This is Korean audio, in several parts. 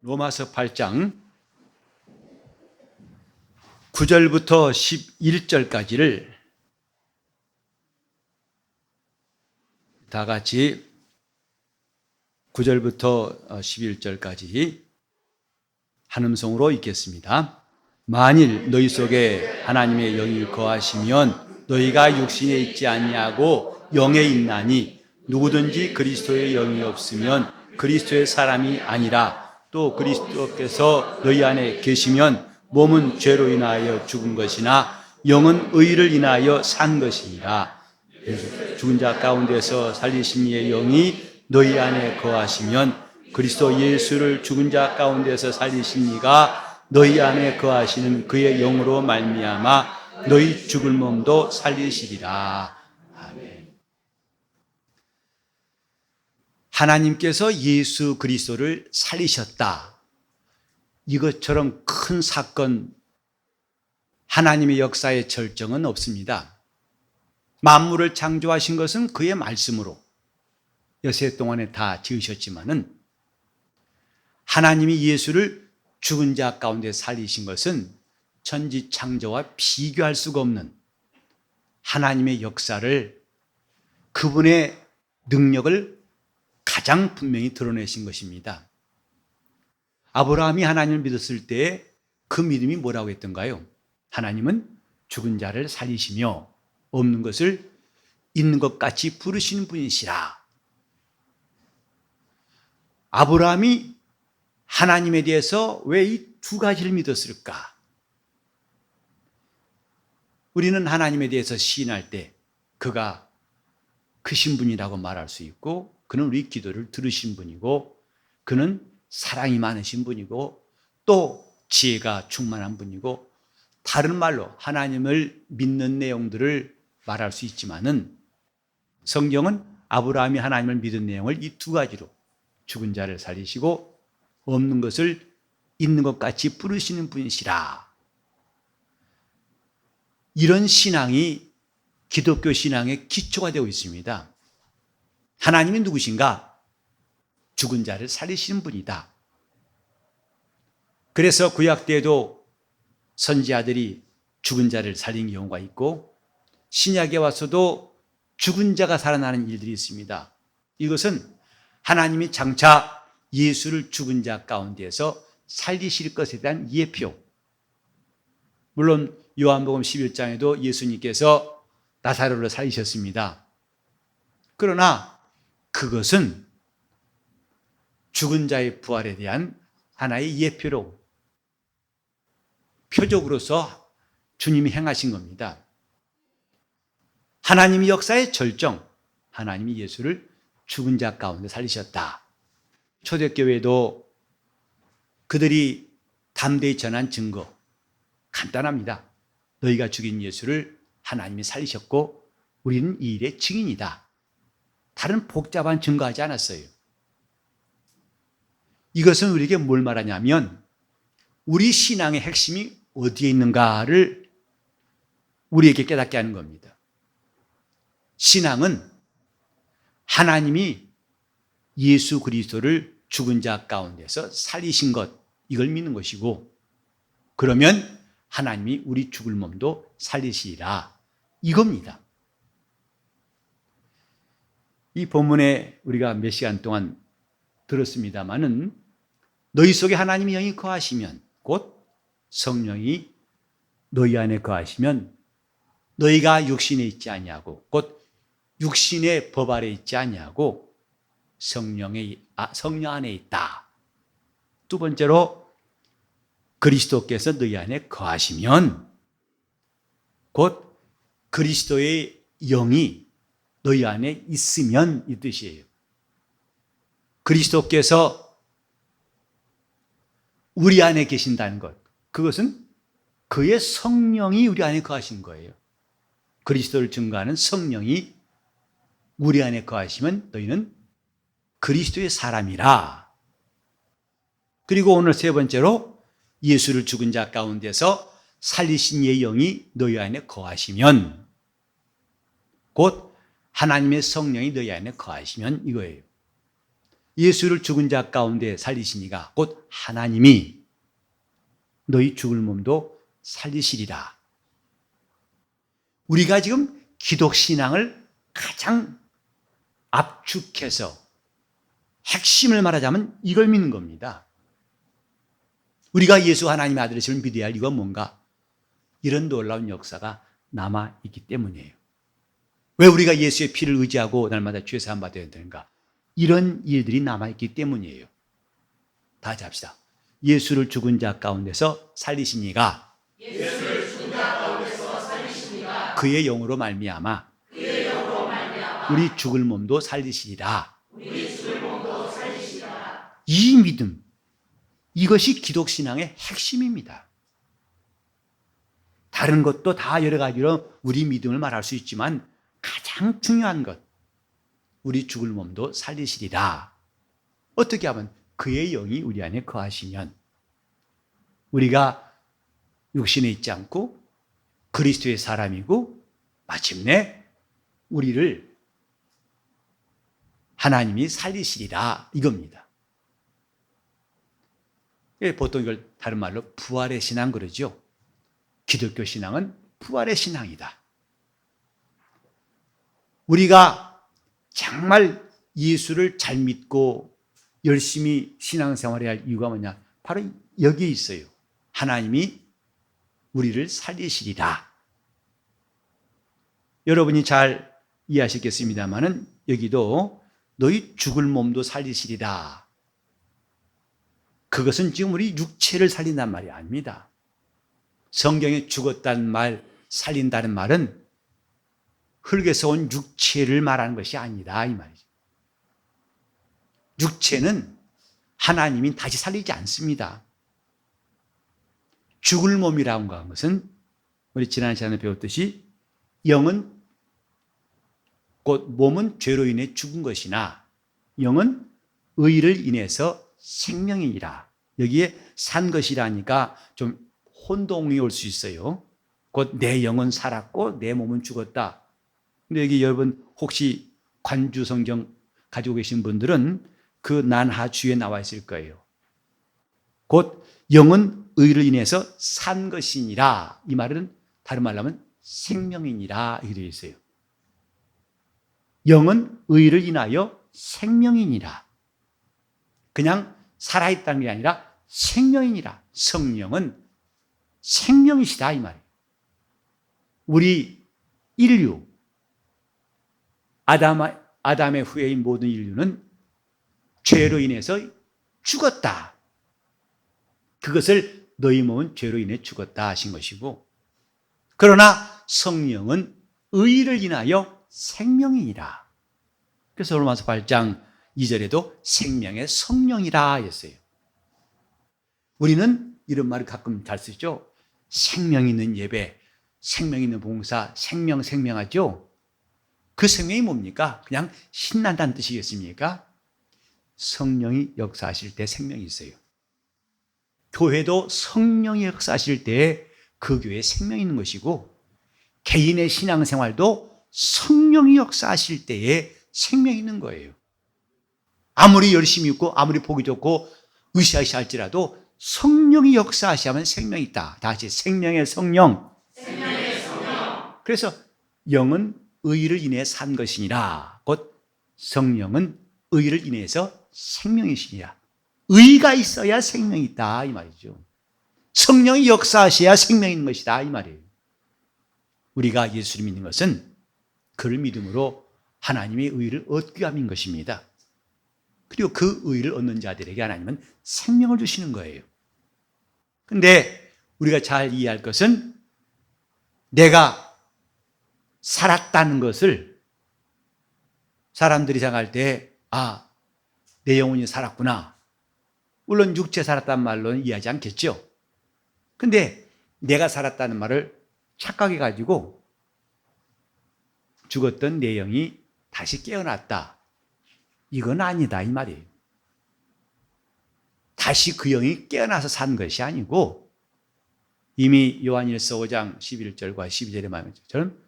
로마서 8장 9절부터 11절까지를 다 같이 9절부터 11절까지 한음성으로 읽겠습니다. 만일 너희 속에 하나님의 영이 거하시면 너희가 육신에 있지 아니하고 영에 있나니 누구든지 그리스도의 영이 없으면 그리스도의 사람이 아니라 또 그리스도께서 너희 안에 계시면 몸은 죄로 인하여 죽은 것이나 영은 의를 인하여 산 것이니라. 죽은 자 가운데서 살리신 이의 영이 너희 안에 거하시면 그리스도 예수를 죽은 자 가운데서 살리신 이가 너희 안에 거하시는 그의 영으로 말미암아 너희 죽을 몸도 살리시리라. 아멘. 하나님께서 예수 그리스도를 살리셨다. 이것처럼 큰 사건, 하나님의 역사의 절정은 없습니다. 만물을 창조하신 것은 그의 말씀으로 여세 동안에 다 지으셨지만은 하나님이 예수를 죽은 자 가운데 살리신 것은 천지 창조와 비교할 수가 없는 하나님의 역사를, 그분의 능력을 가장 분명히 드러내신 것입니다. 아브라함이 하나님을 믿었을 때 그 믿음이 뭐라고 했던가요? 하나님은 죽은 자를 살리시며 없는 것을 있는 것 같이 부르시는 분이시라. 아브라함이 하나님에 대해서 왜 이 두 가지를 믿었을까? 우리는 하나님에 대해서 시인할 때 그가 크신 분이라고 말할 수 있고, 그는 우리 기도를 들으신 분이고, 그는 사랑이 많으신 분이고, 또 지혜가 충만한 분이고, 다른 말로 하나님을 믿는 내용들을 말할 수 있지만은 성경은 아브라함이 하나님을 믿은 내용을 이 두 가지로, 죽은 자를 살리시고 없는 것을 있는 것 같이 부르시는 분이시라. 이런 신앙이 기독교 신앙의 기초가 되고 있습니다. 하나님이 누구신가? 죽은 자를 살리시는 분이다. 그래서 구약 때에도 선지자들이 죽은 자를 살린 경우가 있고, 신약에 와서도 죽은 자가 살아나는 일들이 있습니다. 이것은 하나님이 장차 예수를 죽은 자 가운데에서 살리실 것에 대한 예표. 물론 요한복음 11장에도 예수님께서 나사로를 살리셨습니다. 그러나 그것은 죽은 자의 부활에 대한 하나의 예표로, 표적으로서 주님이 행하신 겁니다. 하나님의 역사의 절정, 하나님이 예수를 죽은 자 가운데 살리셨다. 초대교회도 그들이 담대히 전한 증거 간단합니다. 너희가 죽인 예수를 하나님이 살리셨고 우리는 이 일의 증인이다. 다른 복잡한 증거하지 않았어요. 이것은 우리에게 뭘 말하냐면 우리 신앙의 핵심이 어디에 있는가를 우리에게 깨닫게 하는 겁니다. 신앙은 하나님이 예수 그리스도를 죽은 자 가운데서 살리신 것, 이걸 믿는 것이고, 그러면 하나님이 우리 죽을 몸도 살리시리라, 이겁니다. 이 본문에 우리가 몇 시간 동안 들었습니다마는 너희 속에 하나님의 영이 거하시면, 곧 성령이 너희 안에 거하시면 너희가 육신에 있지 아니하고, 곧 육신의 법 아래 있지 아니하고 성령 안에 있다. 두 번째로 그리스도께서 너희 안에 거하시면, 곧 그리스도의 영이 너희 안에 있으면, 이 뜻이에요. 그리스도께서 우리 안에 계신다는 것, 그것은 그의 성령이 우리 안에 거하신 거예요. 그리스도를 증거하는 성령이 우리 안에 거하시면 너희는 그리스도의 사람이라. 그리고 오늘 세 번째로 예수를 죽은 자 가운데서 살리신 이의 영이 너희 안에 거하시면, 곧 하나님의 성령이 너희 안에 거하시면, 이거예요. 예수를 죽은 자 가운데 살리시니가 곧 하나님이 너희 죽을 몸도 살리시리라. 우리가 지금 기독신앙을 가장 압축해서 핵심을 말하자면 이걸 믿는 겁니다. 우리가 예수 하나님의 아들이심을 믿어야 할 이유가 뭔가? 이런 놀라운 역사가 남아있기 때문이에요. 왜 우리가 예수의 피를 의지하고 날마다 죄 사함 받아야 되는가? 이런 일들이 남아있기 때문이에요. 다 같이 합시다. 예수를 죽은 자 가운데서 살리시니가 그의 영으로 말미암아 우리 죽을 몸도 살리시리라. 이 믿음, 이것이 기독신앙의 핵심입니다. 다른 것도 다 여러 가지로 우리 믿음을 말할 수 있지만 가장 중요한 것, 우리 죽을 몸도 살리시리라. 어떻게 하면? 그의 영이 우리 안에 거하시면 우리가 육신에 있지 않고 그리스도의 사람이고 마침내 우리를 하나님이 살리시리라 이겁니다. 보통 이걸 다른 말로 부활의 신앙 그러죠. 기독교 신앙은 부활의 신앙이다. 우리가 정말 예수를 잘 믿고 열심히 신앙생활해야 할 이유가 뭐냐? 바로 여기에 있어요. 하나님이 우리를 살리시리라. 여러분이 잘 이해하셨겠습니다마는 여기도 너희 죽을 몸도 살리시리라. 그것은 지금 우리 육체를 살린다는 말이 아닙니다. 성경에 죽었다는 말, 살린다는 말은 흙에서 온 육체를 말하는 것이 아니다 이 말이죠. 육체는 하나님이 다시 살리지 않습니다. 죽을 몸이라고 하는 것은 우리 지난 시간에 배웠듯이 영은 곧 몸은 죄로 인해 죽은 것이나 영은 의를 인해서 생명이니라. 여기에 산 것이라니까 좀 혼동이 올 수 있어요. 곧 내 영은 살았고 내 몸은 죽었다. 근데 여기 여러분 혹시 관주 성경 가지고 계신 분들은 그 난하주에 나와 있을 거예요. 곧 영은 의를 인해서 산 것이니라. 이 말은 다른 말로 하면 생명이니라 이렇게 되어 있어요. 영은 의를 인하여 생명이니라. 그냥 살아있다는 게 아니라 생명이니라. 성령은 생명이시다 이 말이에요. 우리 인류, 아담의 후예인 모든 인류는 죄로 인해서 죽었다. 그것을 너희 몸은 죄로 인해 죽었다 하신 것이고, 그러나 성령은 의를 인하여 생명이니라. 그래서 로마서 8장 2절에도 생명의 성령이라 했어요. 우리는 이런 말을 가끔 잘 쓰죠. 생명 있는 예배, 생명 있는 봉사, 생명하죠. 그 생명이 뭡니까? 그냥 신난다는 뜻이겠습니까? 성령이 역사하실 때 생명이 있어요. 교회도 성령이 역사하실 때 그 교회에 생명이 있는 것이고, 개인의 신앙생활도 성령이 역사하실 때에 생명이 있는 거예요. 아무리 열심히 있고 아무리 보기 좋고 으쌰으쌰 할지라도 성령이 역사하시면 생명이 있다. 다시 생명의 성령. 그래서 영은 의를 인해 산 것이니라. 곧 성령은 의를 인해서 생명이시니라. 의가 있어야 생명이 있다 이 말이죠. 성령이 역사하셔야 생명이 있는 것이다 이 말이에요. 우리가 예수를 믿는 것은 그를 믿음으로 하나님의 의를 얻기 위함인 것입니다. 그리고 그 의를 얻는 자들에게 하나님은 생명을 주시는 거예요. 그런데 우리가 잘 이해할 것은 내가 살았다는 것을 사람들이 생각할 때, 아, 내 영혼이 살았구나. 물론 육체 살았다는 말로는 이해하지 않겠죠. 근데 내가 살았다는 말을 착각해가지고 죽었던 내 영이 다시 깨어났다. 이건 아니다 이 말이에요. 다시 그 영이 깨어나서 산 것이 아니고 이미 요한일서 5장 11절과 12절에 말한 것처럼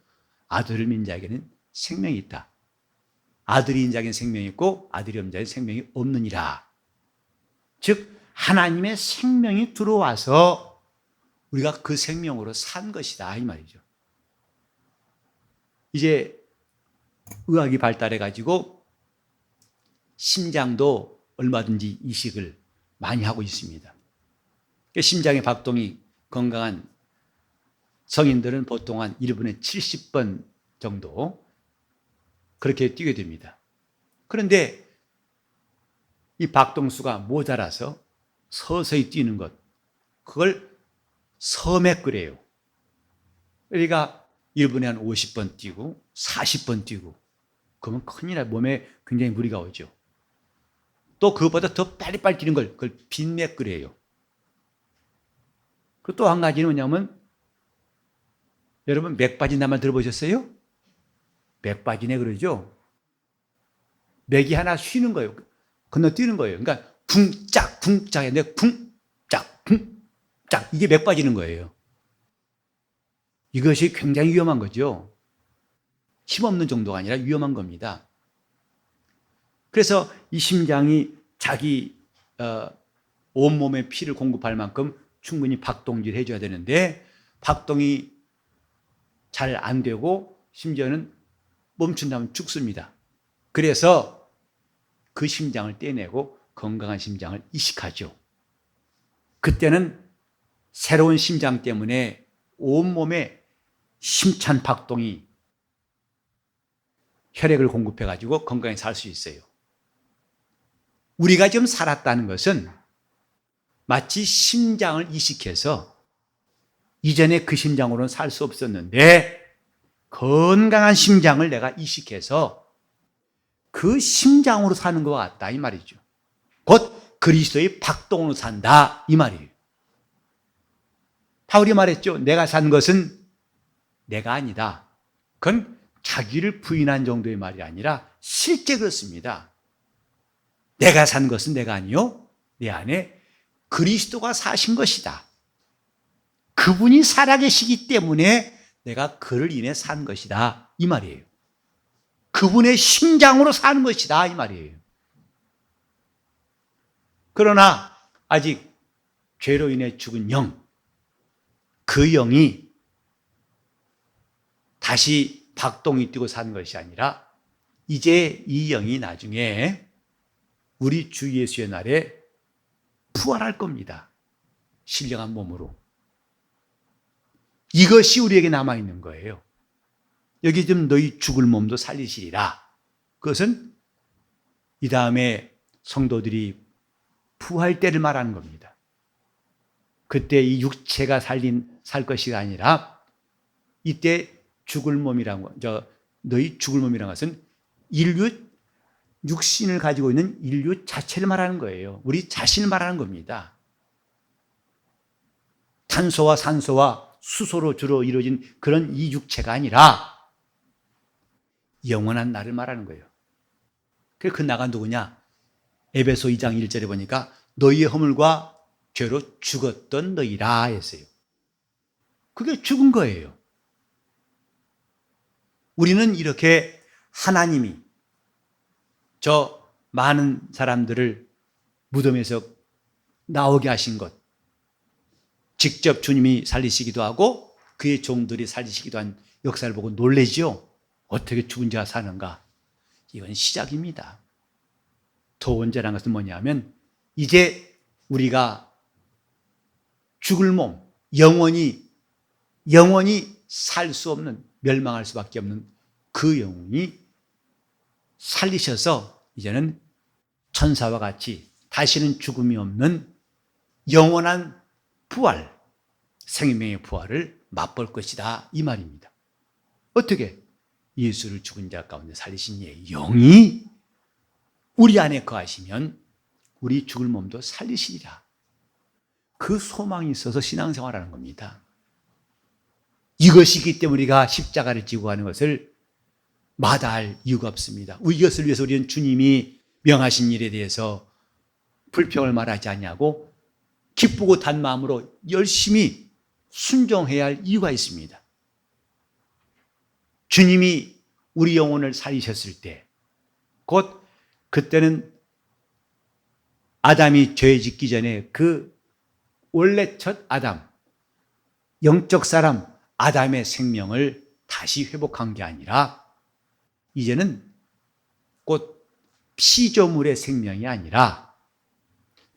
아들을 믿는 자에게는 생명이 있다. 아들이 있는 자에게 생명이 있고 아들이 없는 자에게 생명이 없느니라. 즉 하나님의 생명이 들어와서 우리가 그 생명으로 산 것이다 이 말이죠. 이제 의학이 발달해 가지고 심장도 얼마든지 이식을 많이 하고 있습니다. 심장의 박동이 건강한 성인들은 보통 한 1분에 70번 정도 그렇게 뛰게 됩니다. 그런데 이 박동수가 모자라서 서서히 뛰는 것, 그걸 서맥그래요. 그러니까 1분에 한 50번 뛰고 40번 뛰고 그러면 큰일 나요. 몸에 굉장히 무리가 오죠. 또 그것보다 더 빨리빨리 뛰는 걸 그걸 빈맥그래요. 그 또 한 가지는 뭐냐면 여러분 맥 빠진다는 말 들어보셨어요? 맥 빠지네 그러죠? 맥이 하나 쉬는 거예요. 건너뛰는 거예요. 그러니까 쿵짝 쿵짝 했는데 쿵짝 쿵짝 이게 맥 빠지는 거예요. 이것이 굉장히 위험한 거죠. 힘없는 정도가 아니라 위험한 겁니다. 그래서 이 심장이 자기 온몸에 피를 공급할 만큼 충분히 박동질을 해줘야 되는데 박동이 잘 안 되고 심지어는 멈춘다면 죽습니다. 그래서 그 심장을 떼내고 건강한 심장을 이식하죠. 그때는 새로운 심장 때문에 온몸에 힘찬 박동이 혈액을 공급해가지고 건강히 살 수 있어요. 우리가 지금 살았다는 것은 마치 심장을 이식해서 이전에 그 심장으로는 살 수 없었는데 건강한 심장을 내가 이식해서 그 심장으로 사는 것 같다 이 말이죠. 곧 그리스도의 박동으로 산다 이 말이에요. 바울이 말했죠. 내가 산 것은 내가 아니다. 그건 자기를 부인한 정도의 말이 아니라 실제 그렇습니다. 내가 산 것은 내가 아니요. 내 안에 그리스도가 사신 것이다. 그분이 살아계시기 때문에 내가 그를 인해 산 것이다 이 말이에요. 그분의 심장으로 사는 것이다 이 말이에요. 그러나 아직 죄로 인해 죽은 영, 그 영이 다시 박동이 뛰고 사는 것이 아니라 이제 이 영이 나중에 우리 주 예수의 날에 부활할 겁니다. 신령한 몸으로. 이것이 우리에게 남아있는 거예요. 여기 좀 너희 죽을 몸도 살리시리라. 그것은 이 다음에 성도들이 부활 때를 말하는 겁니다. 그때 이 육체가 살 것이 아니라 이때 죽을 몸이라는 거, 너희 죽을 몸이라는 것은 인류, 육신을 가지고 있는 인류 자체를 말하는 거예요. 우리 자신을 말하는 겁니다. 탄소와 산소와 수소로 주로 이루어진 그런 이 육체가 아니라 영원한 나를 말하는 거예요. 그 나가 누구냐? 에베소 2장 1절에 보니까 너희의 허물과 죄로 죽었던 너희라 했어요. 그게 죽은 거예요. 우리는 이렇게 하나님이 저 많은 사람들을 무덤에서 나오게 하신 것, 직접 주님이 살리시기도 하고 그의 종들이 살리시기도 한 역사를 보고 놀라죠. 어떻게 죽은 자가 사는가? 이건 시작입니다. 더 언제라는 것은 뭐냐면 이제 우리가 죽을 몸, 영원히 살 수 없는, 멸망할 수밖에 없는 그 영혼이 살리셔서 이제는 천사와 같이 다시는 죽음이 없는 영원한 부활, 생명의 부활을 맛볼 것이다 이 말입니다. 어떻게? 예수를 죽은 자 가운데 살리신 이의 영이 우리 안에 거하시면 우리 죽을 몸도 살리시리라. 그 소망이 있어서 신앙생활하는 겁니다. 이것이기 때문에 우리가 십자가를 지고 가는 것을 마다할 이유가 없습니다. 이것을 위해서 우리는 주님이 명하신 일에 대해서 불평을 말하지 않냐고 기쁘고 단 마음으로 열심히 순종해야 할 이유가 있습니다. 주님이 우리 영혼을 살리셨을 때 곧 그때는 아담이 죄 짓기 전에 그 원래 첫 아담, 영적 사람 아담의 생명을 다시 회복한 게 아니라 이제는 곧 피조물의 생명이 아니라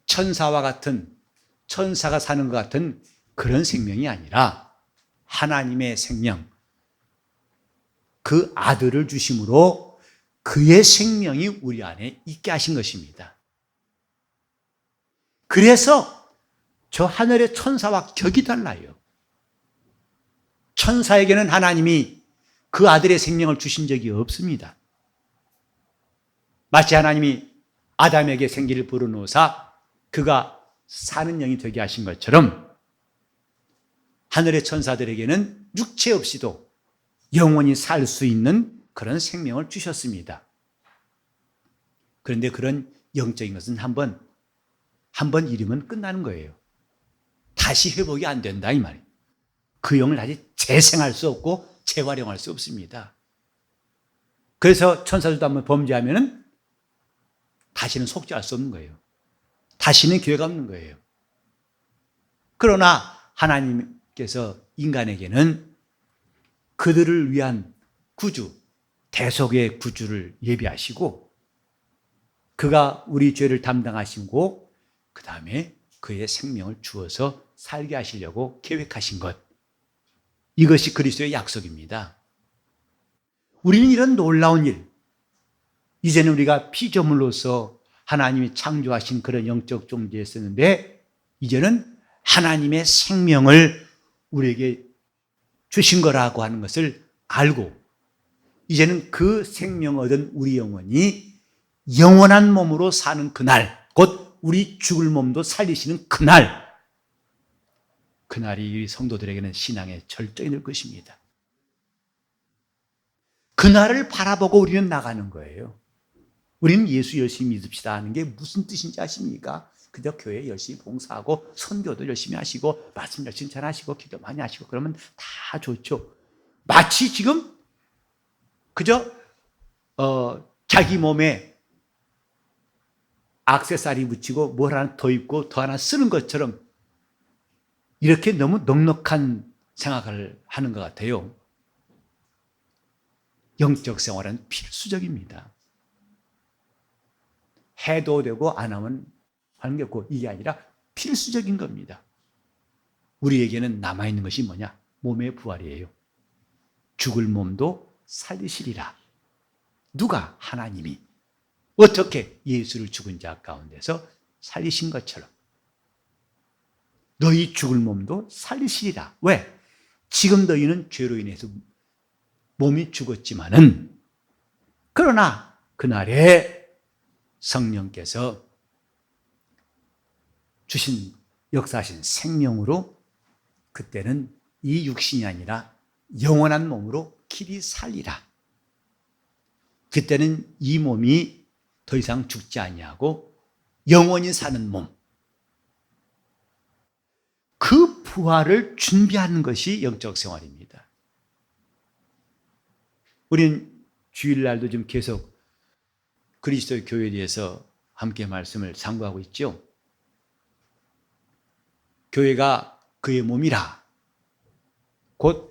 천사와 같은, 천사가 사는 것 같은 그런 생명이 아니라 하나님의 생명, 그 아들을 주심으로 그의 생명이 우리 안에 있게 하신 것입니다. 그래서 저 하늘의 천사와 격이 달라요. 천사에게는 하나님이 그 아들의 생명을 주신 적이 없습니다. 마치 하나님이 아담에게 생기를 불어넣으사 그가 사는 영이 되게 하신 것처럼 하늘의 천사들에게는 육체 없이도 영원히 살 수 있는 그런 생명을 주셨습니다. 그런데 그런 영적인 것은 한 번 잃으면 끝나는 거예요. 다시 회복이 안 된다 이 말이에요. 그 영을 다시 재생할 수 없고 재활용할 수 없습니다. 그래서 천사들도 한번 범죄하면은 다시는 속죄할 수 없는 거예요. 다시는 기회가 없는 거예요. 그러나 하나님께서 인간에게는 그들을 위한 구주, 대속의 구주를 예비하시고 그가 우리 죄를 담당하시고 그 다음에 그의 생명을 주어서 살게 하시려고 계획하신 것, 이것이 그리스도의 약속입니다. 우리는 이런 놀라운 일, 이제는 우리가 피조물로서 하나님이 창조하신 그런 영적 존재에 있었는데 이제는 하나님의 생명을 우리에게 주신 거라고 하는 것을 알고 이제는 그 생명 얻은 우리 영혼이 영원한 몸으로 사는 그날, 곧 우리 죽을 몸도 살리시는 그날이 우리 성도들에게는 신앙의 절정이 될 것입니다. 그날을 바라보고 우리는 나가는 거예요. 우리는 예수 열심히 믿읍시다 하는 게 무슨 뜻인지 아십니까? 그저 교회 열심히 봉사하고 선교도 열심히 하시고 말씀 열심히 전하시고 기도 많이 하시고 그러면 다 좋죠. 마치 지금 그저 자기 몸에 액세서리 붙이고 뭘 하나 더 입고 더 하나 쓰는 것처럼 이렇게 너무 넉넉한 생각을 하는 것 같아요. 영적 생활은 필수적입니다. 해도 되고 안 하면 하는 게 없고 이게 아니라 필수적인 겁니다. 우리에게는 남아있는 것이 뭐냐? 몸의 부활이에요. 죽을 몸도 살리시리라. 누가? 하나님이. 어떻게? 예수를 죽은 자 가운데서 살리신 것처럼 너희 죽을 몸도 살리시리라. 왜? 지금 너희는 죄로 인해서 몸이 죽었지만은 그러나 그날에 성령께서 주신 역사하신 생명으로 그때는 이 육신이 아니라 영원한 몸으로 길이 살리라. 그때는 이 몸이 더 이상 죽지 아니하고 영원히 사는 몸, 그 부활을 준비하는 것이 영적 생활입니다. 우리는 주일날도 좀 계속 그리스도의 교회에 대해서 함께 말씀을 상고하고 있죠. 교회가 그의 몸이라. 곧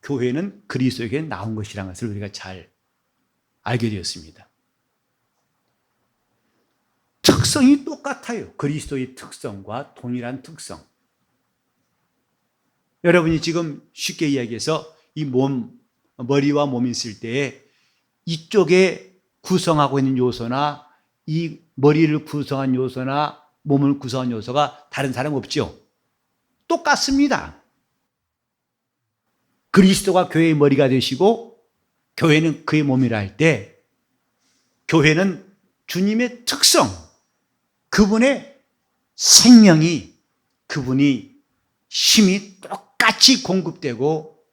교회는 그리스도에게 나온 것이라는 것을 우리가 잘 알게 되었습니다. 특성이 똑같아요. 그리스도의 특성과 동일한 특성. 여러분이 지금 쉽게 이야기해서 이 몸, 머리와 몸이 있을 때에 이쪽에 구성하고 있는 요소나 이 머리를 구성한 요소나 몸을 구성한 요소가 다른 사람 없죠? 똑같습니다. 그리스도가 교회의 머리가 되시고 교회는 그의 몸이라 할 때 교회는 주님의 특성, 그분의 생명이, 그분이 힘이 똑같이 공급되고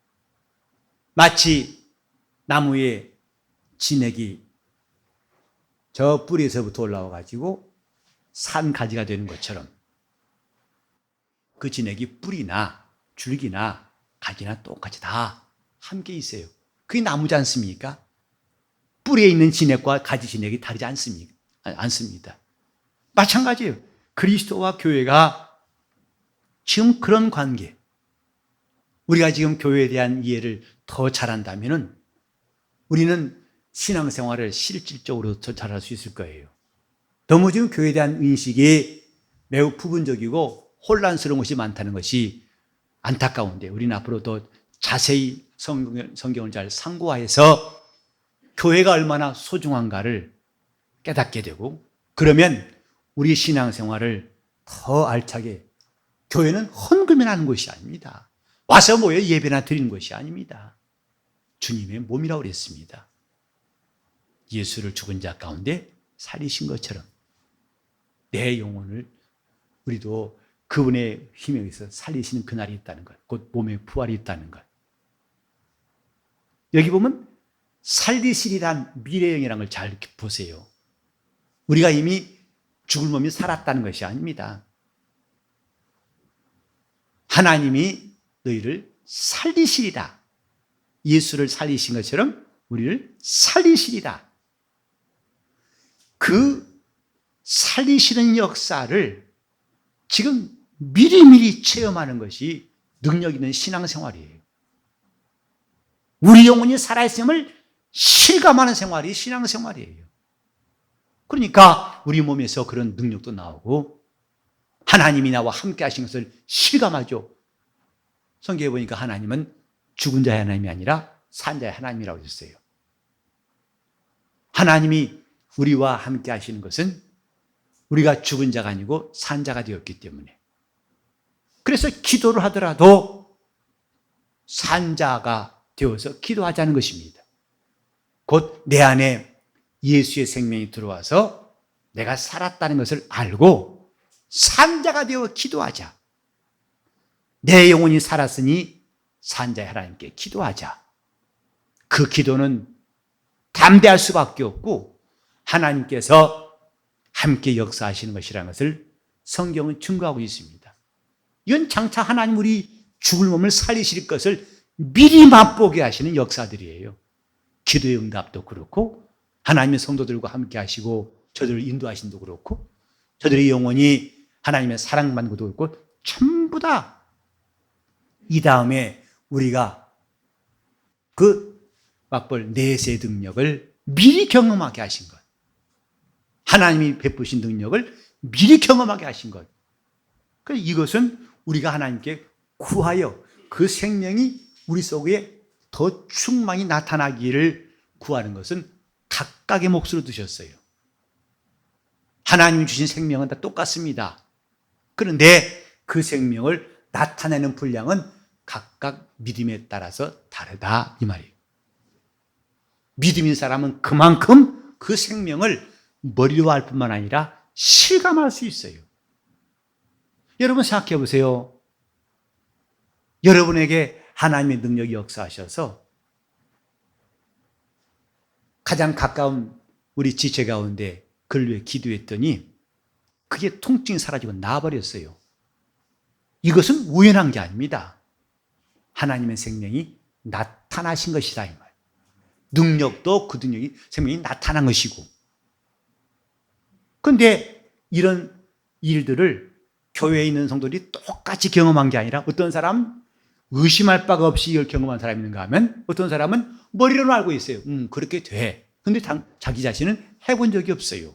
마치 나무의 진액이 저 뿌리에서부터 올라와 가지고 산 가지가 되는 것처럼 그 진액이 뿌리나 줄기나 가지나 똑같이 다 함께 있어요. 그게 나무지 않습니까? 뿌리에 있는 진액과 가지 진액이 다르지 않습니다. 마찬가지예요. 그리스도와 교회가 지금 그런 관계, 우리가 지금 교회에 대한 이해를 더 잘한다면 우리는 신앙생활을 실질적으로 더 잘할 수 있을 거예요. 너무 지금 교회에 대한 인식이 매우 부분적이고 혼란스러운 것이 많다는 것이 안타까운데, 우리는 앞으로 더 자세히 성경을 잘 상고하여서 교회가 얼마나 소중한가를 깨닫게 되고, 그러면 우리 신앙생활을 더 알차게, 교회는 헌금을 하는 것이 아닙니다. 와서 모여 예배나 드리는 것이 아닙니다. 주님의 몸이라고 그랬습니다. 예수를 죽은 자 가운데 살리신 것처럼 내 영혼을 우리도 그분의 힘에 의해서 살리시는 그날이 있다는 것, 곧 몸의 부활이 있다는 것. 여기 보면 살리시리란 미래형이라는 걸 잘 보세요. 우리가 이미 죽을 몸이 살았다는 것이 아닙니다. 하나님이 너희를 살리시리라. 예수를 살리신 것처럼 우리를 살리시리라. 그 살리시는 역사를 지금 미리미리 체험하는 것이 능력 있는 신앙생활이에요. 우리 영혼이 살아있음을 실감하는 생활이 신앙생활이에요. 그러니까 우리 몸에서 그런 능력도 나오고 하나님이 나와 함께 하신 것을 실감하죠. 성경에 보니까 하나님은 죽은 자의 하나님이 아니라 산 자의 하나님이라고 했어요. 하나님이 우리와 함께 하시는 것은 우리가 죽은 자가 아니고 산 자가 되었기 때문에, 그래서 기도를 하더라도 산 자가 되어서 기도하자는 것입니다. 곧 내 안에 예수의 생명이 들어와서 내가 살았다는 것을 알고 산 자가 되어 기도하자. 내 영혼이 살았으니 산 자의 하나님께 기도하자. 그 기도는 담대할 수밖에 없고 하나님께서 함께 역사하시는 것이라는 것을 성경은 증거하고 있습니다. 이건 장차 하나님 우리 죽을 몸을 살리실 것을 미리 맛보게 하시는 역사들이에요. 기도의 응답도 그렇고 하나님의 성도들과 함께 하시고 저들을 인도하신도 그렇고 저들의 영혼이 하나님의 사랑받는 것도 그렇고 전부 다 이 다음에 우리가 그 맛볼 내세 능력을 미리 경험하게 하신 것, 하나님이 베푸신 능력을 미리 경험하게 하신 것. 그래서 이것은 우리가 하나님께 구하여 그 생명이 우리 속에 더 충만히 나타나기를 구하는 것은 각각의 몫으로 두셨어요. 하나님이 주신 생명은 다 똑같습니다. 그런데 그 생명을 나타내는 분량은 각각 믿음에 따라서 다르다 이 말이에요. 믿음인 사람은 그만큼 그 생명을 머리로 알 뿐만 아니라 실감할 수 있어요. 여러분 생각해 보세요. 여러분에게 하나님의 능력이 역사하셔서 가장 가까운 우리 지체 가운데 그를 위해 기도했더니 그게 통증이 사라지고 나아버렸어요. 이것은 우연한 게 아닙니다. 하나님의 생명이 나타나신 것이다 이 말. 능력도 그 능력이 생명이 나타난 것이고. 그런데 이런 일들을 교회에 있는 성도들이 똑같이 경험한 게 아니라 어떤 사람은 의심할 바가 없이 이걸 경험한 사람이 있는가 하면 어떤 사람은 머리로는 알고 있어요. 그렇게 돼. 그런데 자기 자신은 해본 적이 없어요.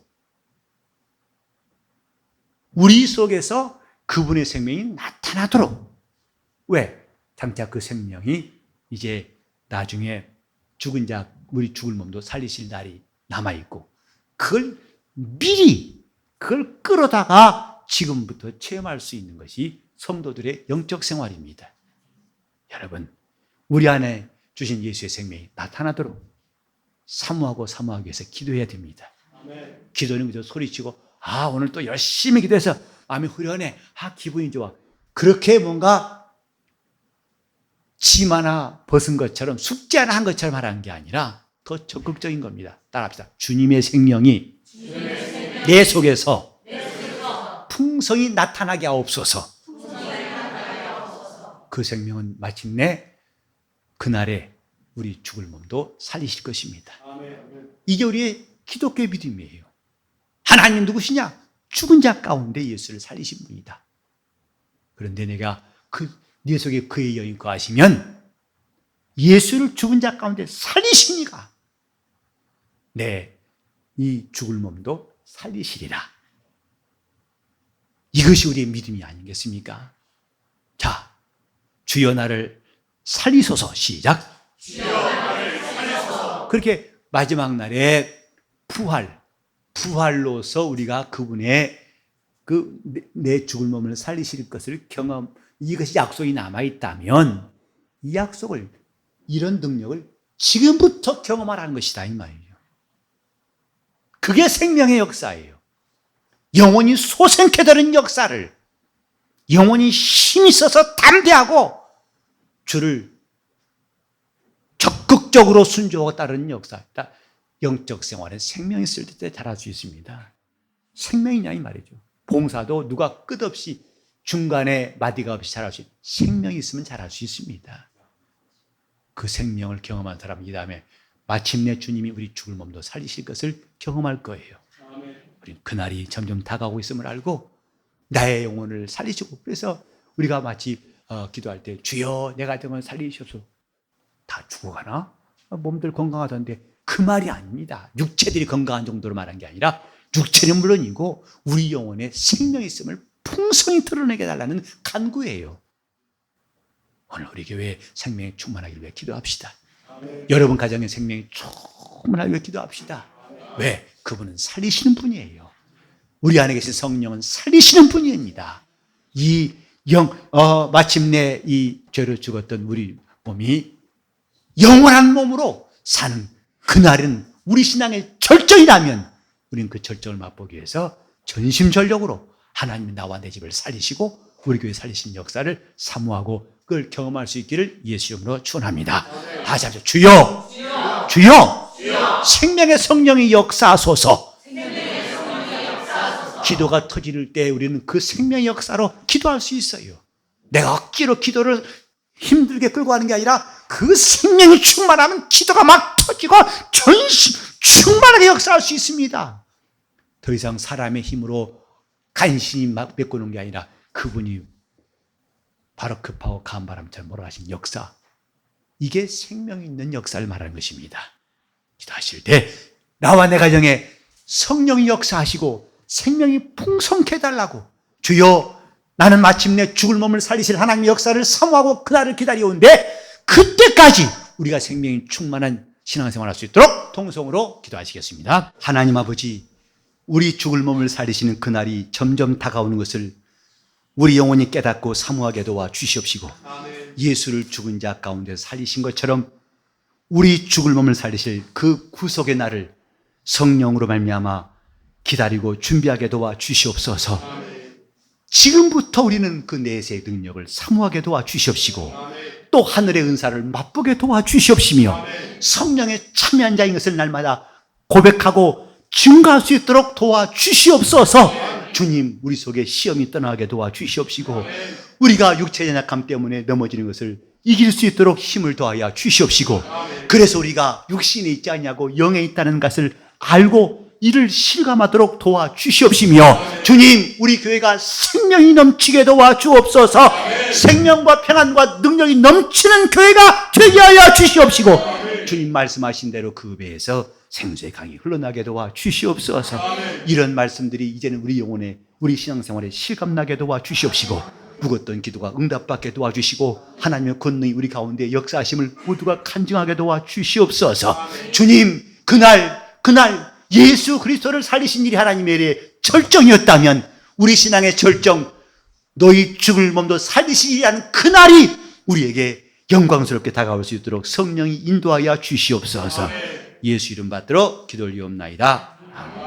우리 속에서 그분의 생명이 나타나도록. 왜? 장차 그 생명이 이제 나중에 죽은 자, 우리 죽을 몸도 살리실 날이 남아있고 그걸 미리 그걸 끌어다가 지금부터 체험할 수 있는 것이 성도들의 영적 생활입니다. 여러분, 우리 안에 주신 예수의 생명이 나타나도록 사모하기 위해서 기도해야 됩니다. 아멘. 기도는 그저 소리치고 오늘 또 열심히 기도해서 마음이 후련해, 기분이 좋아, 그렇게 뭔가 짐 하나 벗은 것처럼 숙제 하나 한 것처럼 하라는 게 아니라 더 적극적인 겁니다. 따라합시다. 주님의 생명이 내 속에서 풍성히 나타나게 하옵소서. 그 생명은 마침내 그날에 우리 죽을 몸도 살리실 것입니다. 이게 우리의 기독교의 믿음이에요. 하나님 누구시냐? 죽은 자 가운데 예수를 살리신 분이다. 그런데 내가 네 속에 그의 영이 거하시면 예수를 죽은 자 가운데 살리시니까 이 죽을 몸도 살리시리라. 이것이 우리의 믿음이 아니겠습니까? 자, 주여 나를 살리소서. 시작. 주여 나를 살리소서. 그렇게 마지막 날에 부활로서 우리가 그분의 내 죽을 몸을 살리실 것을 이것이 약속이 남아있다면 이 약속을, 이런 능력을 지금부터 경험하라는 것이다 이 말이에요. 그게 생명의 역사예요. 영원히 소생케 되는 역사를, 영원히 힘이 있어서 담대하고 주를 적극적으로 순종하고 따르는 역사. 영적 생활에 생명이 있을 때 잘할 수 있습니다. 생명이냐 이 말이죠. 봉사도 누가 끝없이 중간에 마디가 없이 잘할 수 있어요. 생명이 있으면 잘할 수 있습니다. 그 생명을 경험한 사람이 다음에 마침내 주님이 우리 죽을 몸도 살리실 것을 경험할 거예요. 우리는 그날이 점점 다가오고 있음을 알고 나의 영혼을 살리시고, 그래서 우리가 마치 기도할 때 주여 내가 영혼 살리셔서 다 죽어가나? 몸들 건강하던데, 그 말이 아닙니다. 육체들이 건강한 정도로 말한 게 아니라 육체는 물론이고 우리 영혼에 생명이 있음을 풍성히 드러내게 달라는 간구예요. 오늘 우리 교회에 생명이 충만하기를 위해 기도합시다. 여러분 가정에 생명이 충만하기 위해 기도합시다. 왜? 그분은 살리시는 분이에요. 우리 안에 계신 성령은 살리시는 분입니다. 마침내 이 죄로 죽었던 우리 몸이 영원한 몸으로 사는 그날은 우리 신앙의 절정이라면 우리는 그 절정을 맛보기 위해서 전심전력으로 하나님이 나와 내 집을 살리시고 우리 교회 살리신 역사를 사모하고 그걸 경험할 수 있기를 예수 이름으로 축원합니다. 다시 한번 주여, 주여, 주여, 주여. 생명의 성령이 역사하소서. 기도가 터질 때 우리는 그 생명의 역사로 기도할 수 있어요. 내가 억지로 기도를 힘들게 끌고 가는 게 아니라 그 생명이 충만하면 기도가 막 터지고 전심 충만하게 역사할 수 있습니다. 더 이상 사람의 힘으로 간신히 막 메꾸는 게 아니라 그분이 바로 급하고 강한 바람처럼 몰아가신 역사, 이게 생명이 있는 역사를 말하는 것입니다. 기도하실 때 나와 내 가정에 성령이 역사하시고 생명이 풍성케 해달라고, 주여 나는 마침내 죽을 몸을 살리실 하나님의 역사를 사모하고 그날을 기다려오는데 그때까지 우리가 생명이 충만한 신앙생활을 할 수 있도록 통성으로 기도하시겠습니다. 하나님 아버지, 우리 죽을 몸을 살리시는 그날이 점점 다가오는 것을 우리 영혼이 깨닫고 사모하게 도와 주시옵시고, 예수를 죽은 자 가운데 살리신 것처럼 우리 죽을 몸을 살리실 그 구속의 날을 성령으로 말미암아 기다리고 준비하게 도와 주시옵소서. 지금부터 우리는 그 내세의 능력을 사모하게 도와 주시옵시고, 또 하늘의 은사를 맛보게 도와 주시옵시며, 성령의 참여한 자인 것을 날마다 고백하고 증거할 수 있도록 도와 주시옵소서. 주님, 우리 속에 시험이 떠나게 도와 주시옵시고, 우리가 육체의 약함 때문에 넘어지는 것을 이길 수 있도록 힘을 더하여 주시옵시고, 그래서 우리가 육신에 있지 않냐고 영에 있다는 것을 알고 이를 실감하도록 도와 주시옵시며, 주님, 우리 교회가 생명이 넘치게 도와 주옵소서. 생명과 평안과 능력이 넘치는 교회가 되게 하여 주시옵시고, 주님 말씀하신 대로 그 배에서 생수의 강이 흘러나게 도와 주시옵소서. 이런 말씀들이 이제는 우리 영혼에, 우리 신앙생활에 실감나게 도와 주시옵시고, 묵었던 기도가 응답받게 도와주시고, 하나님의 권능이 우리 가운데 역사하심을 모두가 간증하게 도와 주시옵소서. 주님, 그날 예수 그리스도를 살리신 일이 하나님의 일의 절정이었다면 우리 신앙의 절정, 너희 죽을 몸도 살리시리라는 그날이 우리에게 영광스럽게 다가올 수 있도록 성령이 인도하여 주시옵소서. 예수 이름 받들어 기도 올리옵나이다. 아멘.